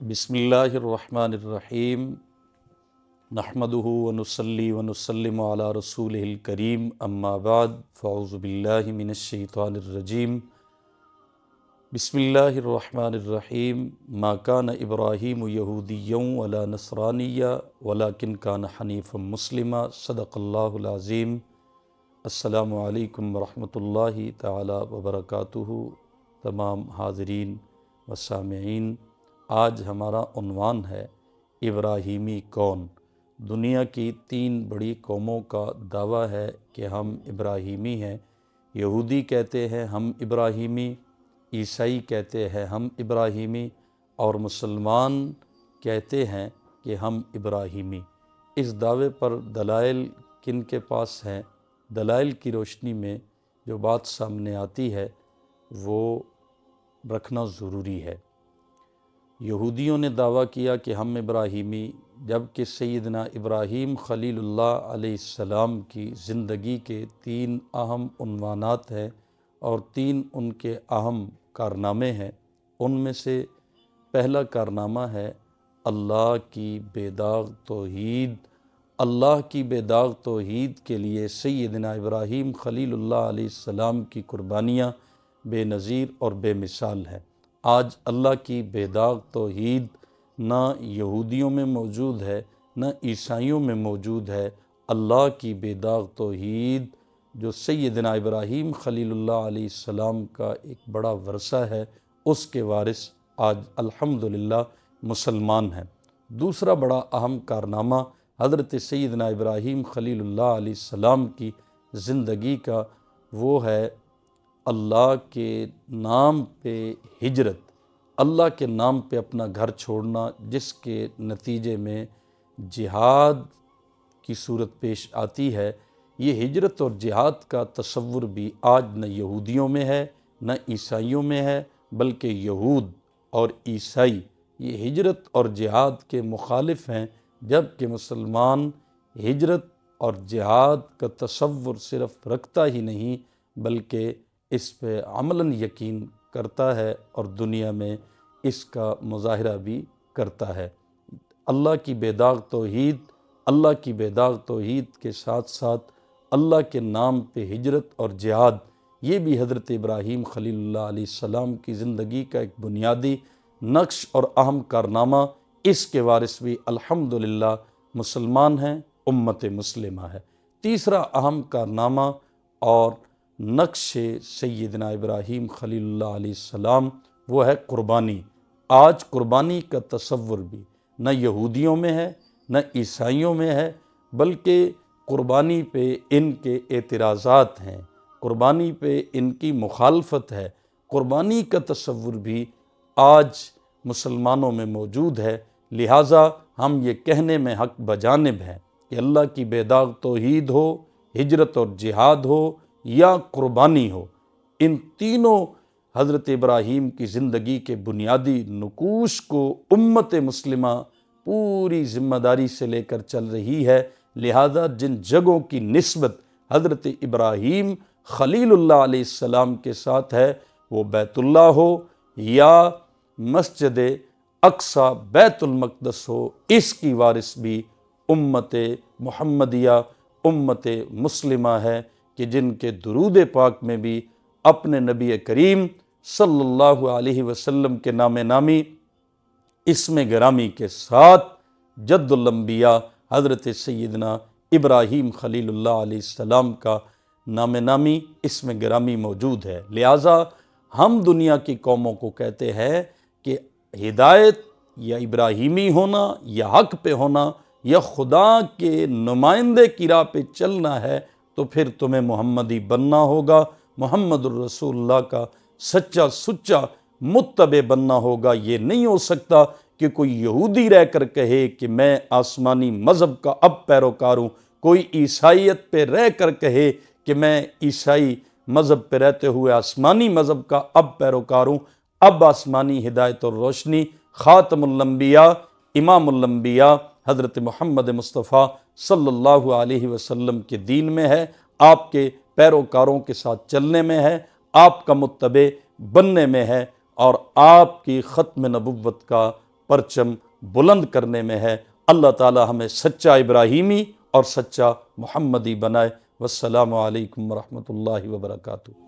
بسم اللہ الرحمن الرحیم نحمدہ ونصلی ونسلم علی رسولہ الکریم اما بعد فاعوذ باللہ من الشیطان الرجیم بسم اللہ الرحمن الرحیم ما کان ابراہیم یہودیا ولا نصرانیا ولکن کان حنیفا مسلما صدق اللہ العظیم۔ السلام علیکم ورحمۃ اللہ تعالی وبرکاتہ۔ تمام حاضرین و سامعین، آج ہمارا عنوان ہے ابراہیمی کون۔ دنیا کی 3 بڑی قوموں کا دعویٰ ہے کہ ہم ابراہیمی ہیں۔ یہودی کہتے ہیں ہم ابراہیمی، عیسائی کہتے ہیں ہم ابراہیمی، اور مسلمان کہتے ہیں کہ ہم ابراہیمی۔ اس دعوے پر دلائل کن کے پاس ہیں؟ دلائل کی روشنی میں جو بات سامنے آتی ہے وہ رکھنا ضروری ہے۔ یہودیوں نے دعویٰ کیا کہ ہم ابراہیمی، جبکہ سیدنا ابراہیم خلیل اللہ علیہ السلام کی زندگی کے 3 اہم عنوانات ہیں اور 3 ان کے اہم کارنامے ہیں۔ ان میں سے پہلا کارنامہ ہے اللہ کی بے داغ توحید۔ اللہ کی بے داغ توحید کے لیے سیدنا ابراہیم خلیل اللہ علیہ السلام کی قربانیاں بے نظیر اور بے مثال ہیں۔ آج اللہ کی بے داغ توحید نہ یہودیوں میں موجود ہے نہ عیسائیوں میں موجود ہے۔ اللہ کی بے داغ توحید جو سیدنا ابراہیم خلیل اللہ علیہ السلام کا ایک بڑا ورثہ ہے، اس کے وارث آج الحمدللہ مسلمان ہیں۔ دوسرا بڑا اہم کارنامہ حضرت سیدنا ابراہیم خلیل اللہ علیہ السلام کی زندگی کا وہ ہے اللہ کے نام پہ ہجرت، اللہ کے نام پہ اپنا گھر چھوڑنا، جس کے نتیجے میں جہاد کی صورت پیش آتی ہے۔ یہ ہجرت اور جہاد کا تصور بھی آج نہ یہودیوں میں ہے نہ عیسائیوں میں ہے، بلکہ یہود اور عیسائی یہ ہجرت اور جہاد کے مخالف ہیں، جبکہ مسلمان ہجرت اور جہاد کا تصور صرف رکھتا ہی نہیں بلکہ اس پہ عملاً یقین کرتا ہے اور دنیا میں اس کا مظاہرہ بھی کرتا ہے۔ اللہ کی بے داغ توحید، اللہ کی بے داغ توحید کے ساتھ ساتھ اللہ کے نام پہ ہجرت اور جہاد، یہ بھی حضرت ابراہیم خلیل اللہ علیہ السلام کی زندگی کا ایک بنیادی نقش اور اہم کارنامہ۔ اس کے وارث بھی الحمدللہ مسلمان ہیں، امت مسلمہ ہے۔ تیسرا اہم کارنامہ اور نقش سیدنا ابراہیم خلیل اللہ علیہ السلام وہ ہے قربانی۔ آج قربانی کا تصور بھی نہ یہودیوں میں ہے نہ عیسائیوں میں ہے، بلکہ قربانی پہ ان کے اعتراضات ہیں، قربانی پہ ان کی مخالفت ہے۔ قربانی کا تصور بھی آج مسلمانوں میں موجود ہے، لہٰذا ہم یہ کہنے میں حق بجانب ہیں کہ اللہ کی بے داغ توحید ہو، ہجرت اور جہاد ہو یا قربانی ہو، ان تینوں حضرت ابراہیم کی زندگی کے بنیادی نقوش کو امت مسلمہ پوری ذمہ داری سے لے کر چل رہی ہے۔ لہذا جن جگہوں کی نسبت حضرت ابراہیم خلیل اللہ علیہ السلام کے ساتھ ہے، وہ بیت اللہ ہو یا مسجد اقصی بیت المقدس ہو، اس کی وارث بھی امت محمدیہ، امت مسلمہ ہے کہ جن کے درود پاک میں بھی اپنے نبی کریم صلی اللہ علیہ وسلم کے نام نامی، اسم گرامی کے ساتھ جد الانبیاء حضرت سیدنا ابراہیم خلیل اللہ علیہ السلام کا نام نامی، اسم گرامی موجود ہے۔ لہٰذا ہم دنیا کی قوموں کو کہتے ہیں کہ ہدایت یا ابراہیمی ہونا یا حق پہ ہونا یا خدا کے نمائندے کی راہ پہ چلنا ہے تو پھر تمہیں محمدی بننا ہوگا، محمد الرسول اللہ کا سچا سچا متبع بننا ہوگا۔ یہ نہیں ہو سکتا کہ کوئی یہودی رہ کر کہے کہ میں آسمانی مذہب کا اب پیروکار ہوں، کوئی عیسائیت پہ رہ کر کہے کہ میں عیسائی مذہب پہ رہتے ہوئے آسمانی مذہب کا اب پیروکار ہوں۔ اب آسمانی ہدایت اور روشنی خاتم الانبیاء، امام الانبیاء حضرت محمد مصطفیٰ صلی اللہ علیہ وسلم کے دین میں ہے، آپ کے پیروکاروں کے ساتھ چلنے میں ہے، آپ کا متبع بننے میں ہے، اور آپ کی ختم نبوت کا پرچم بلند کرنے میں ہے۔ اللہ تعالی ہمیں سچا ابراہیمی اور سچا محمدی بنائے۔ والسلام علیکم ورحمۃ اللہ وبرکاتہ۔